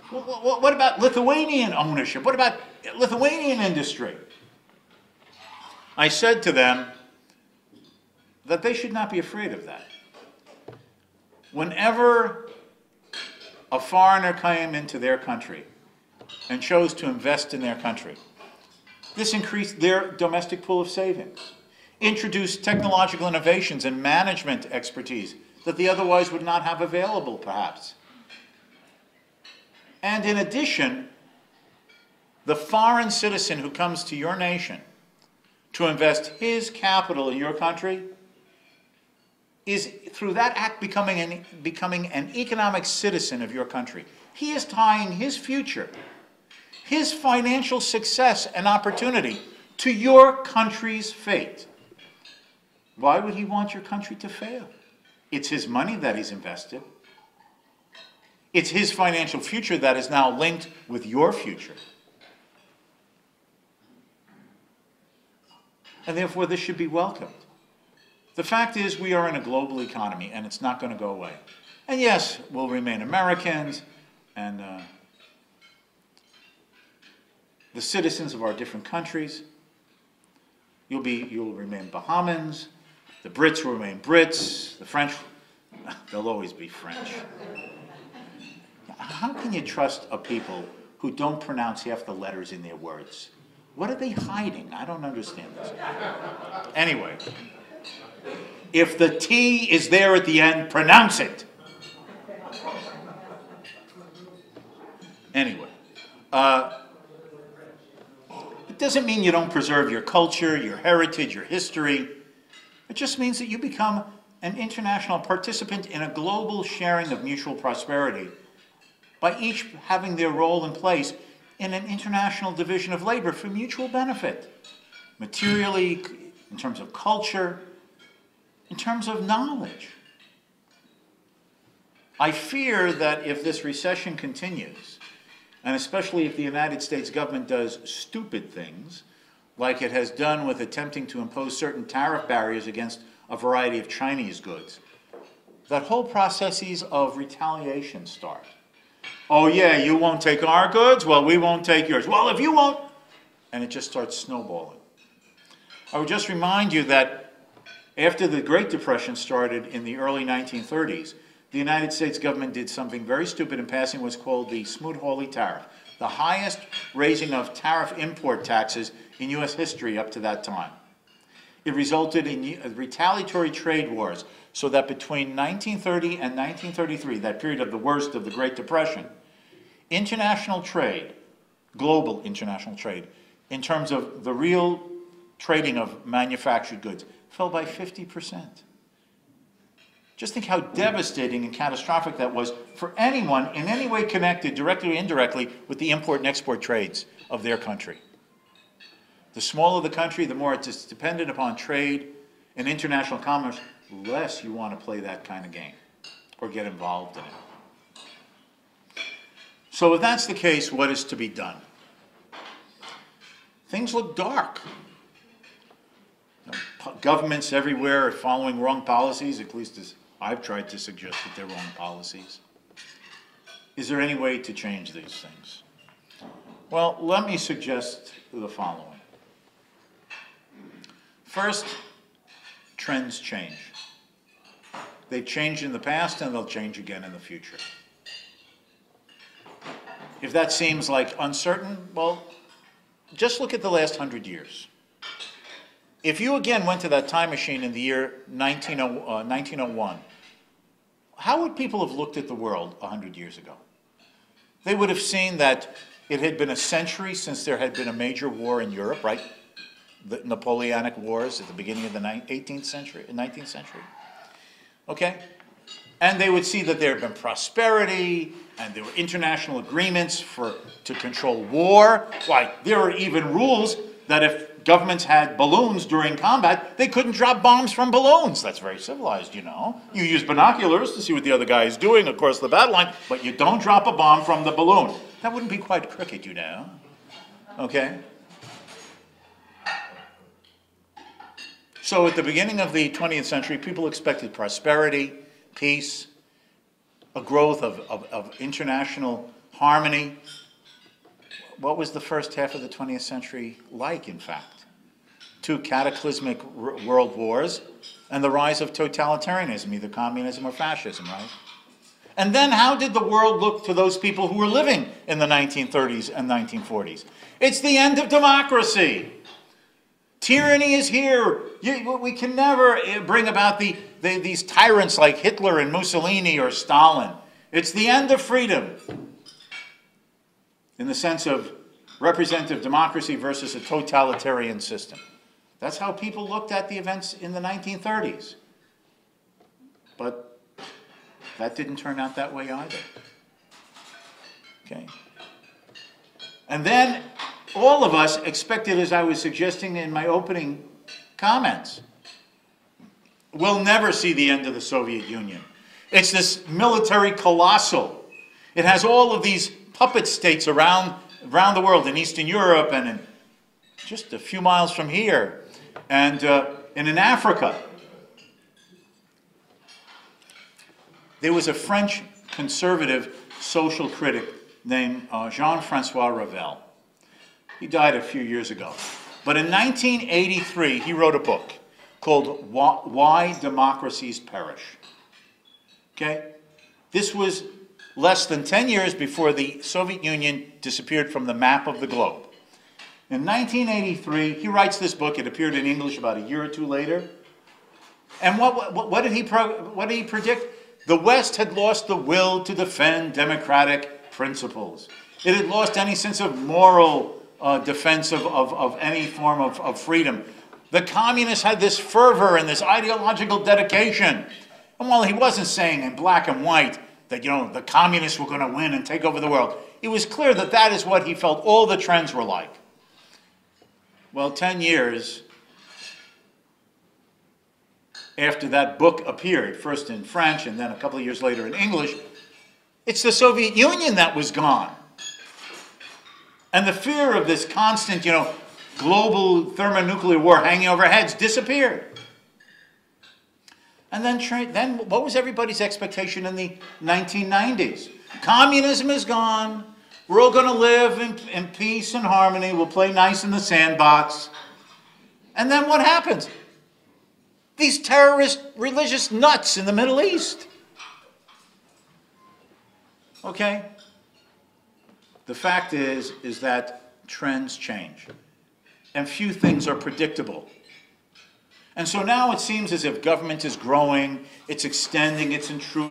What about Lithuanian ownership? What about Lithuanian industry? I said to them that they should not be afraid of that. Whenever a foreigner came into their country and chose to invest in their country, this increased their domestic pool of savings, introduced technological innovations and management expertise that they otherwise would not have available, perhaps. And in addition, the foreign citizen who comes to your nation to invest his capital in your country is, through that act, becoming an economic citizen of your country. He is tying his future, his financial success and opportunity to your country's fate. Why would he want your country to fail? It's his money that he's invested. It's his financial future that is now linked with your future. And therefore, this should be welcomed. The fact is, we are in a global economy, and it's not going to go away. And yes, we'll remain Americans, and the citizens of our different countries. You'll remain Bahamians. The Brits will remain Brits. The French, they'll always be French. How can you trust a people who don't pronounce half the letters in their words? What are they hiding? I don't understand this. Anyway, if the T is there at the end, pronounce it. Anyway, it doesn't mean you don't preserve your culture, your heritage, your history. It just means that you become an international participant in a global sharing of mutual prosperity by each having their role and place in an international division of labor for mutual benefit, materially, in terms of culture, in terms of knowledge. I fear that if this recession continues, and especially if the United States government does stupid things, like it has done with attempting to impose certain tariff barriers against a variety of Chinese goods, that whole processes of retaliation start. Oh yeah, you won't take our goods? Well, we won't take yours. Well, if you won't, and it just starts snowballing. I would just remind you that after the Great Depression started in the early 1930s, the United States government did something very stupid in passing what's called the Smoot-Hawley tariff, the highest raising of tariff import taxes in U.S. history up to that time. It resulted in retaliatory trade wars, so that between 1930 and 1933, that period of the worst of the Great Depression, international trade, global international trade, in terms of the real trading of manufactured goods, fell by 50%. Just think how devastating and catastrophic that was for anyone in any way connected, directly or indirectly, with the import and export trades of their country. The smaller the country, the more it's dependent upon trade and international commerce, the less you want to play that kind of game or get involved in it. So if that's the case, what is to be done? Things look dark. Governments everywhere are following wrong policies, at least as I've tried to suggest that they're wrong policies. Is there any way to change these things? Well, let me suggest the following. First, trends change. They've changed in the past and they'll change again in the future. If that seems like uncertain, well, just look at the last 100 years. If you again went to that time machine in the year 1901, how would people have looked at the world 100 years ago? They would have seen that it had been a century since there had been a major war in Europe, right? The Napoleonic Wars at the beginning of the 19th century. Okay? And they would see that there had been prosperity, and there were international agreements to control war. Why, there are even rules that if governments had balloons during combat, they couldn't drop bombs from balloons. That's very civilized, you know. You use binoculars to see what the other guy is doing across the battle line, but you don't drop a bomb from the balloon. That wouldn't be quite cricket, you know. Okay? So at the beginning of the 20th century, people expected prosperity, peace, a growth of international harmony. What was the first half of the 20th century like, in fact? Two cataclysmic world wars and the rise of totalitarianism, either communism or fascism, right? And then how did the world look to those people who were living in the 1930s and 1940s? It's the end of democracy. Tyranny is here. We can never bring about these tyrants like Hitler and Mussolini or Stalin. It's the end of freedom in the sense of representative democracy versus a totalitarian system. That's how people looked at the events in the 1930s. But that didn't turn out that way either. Okay? And then all of us expected, as I was suggesting in my opening comments, we'll never see the end of the Soviet Union. It's this military colossal. It has all of these puppet states around the world, in Eastern Europe and in just a few miles from here, and in Africa. There was a French conservative social critic named Jean-Francois Revel. He died a few years ago. But in 1983, he wrote a book called Why Democracies Perish. Okay? This was less than 10 years before the Soviet Union disappeared from the map of the globe. In 1983, he writes this book. It appeared in English about a year or two later. And what did he predict? The West had lost the will to defend democratic principles. It had lost any sense of moral defense of any form of freedom. The communists had this fervor and this ideological dedication. And while he wasn't saying in black and white that, the communists were going to win and take over the world, it was clear that that is what he felt all the trends were like. Well, 10 years after that book appeared, first in French and then a couple of years later in English, it's the Soviet Union that was gone. And the fear of this constant, global thermonuclear war hanging over our heads disappeared. And then what was everybody's expectation in the 1990s? Communism is gone. We're all going to live in peace and harmony. We'll play nice in the sandbox. And then what happens? These terrorist religious nuts in the Middle East. Okay? The fact is that trends change. And few things are predictable. And so now it seems as if government is growing, it's extending its intrusion.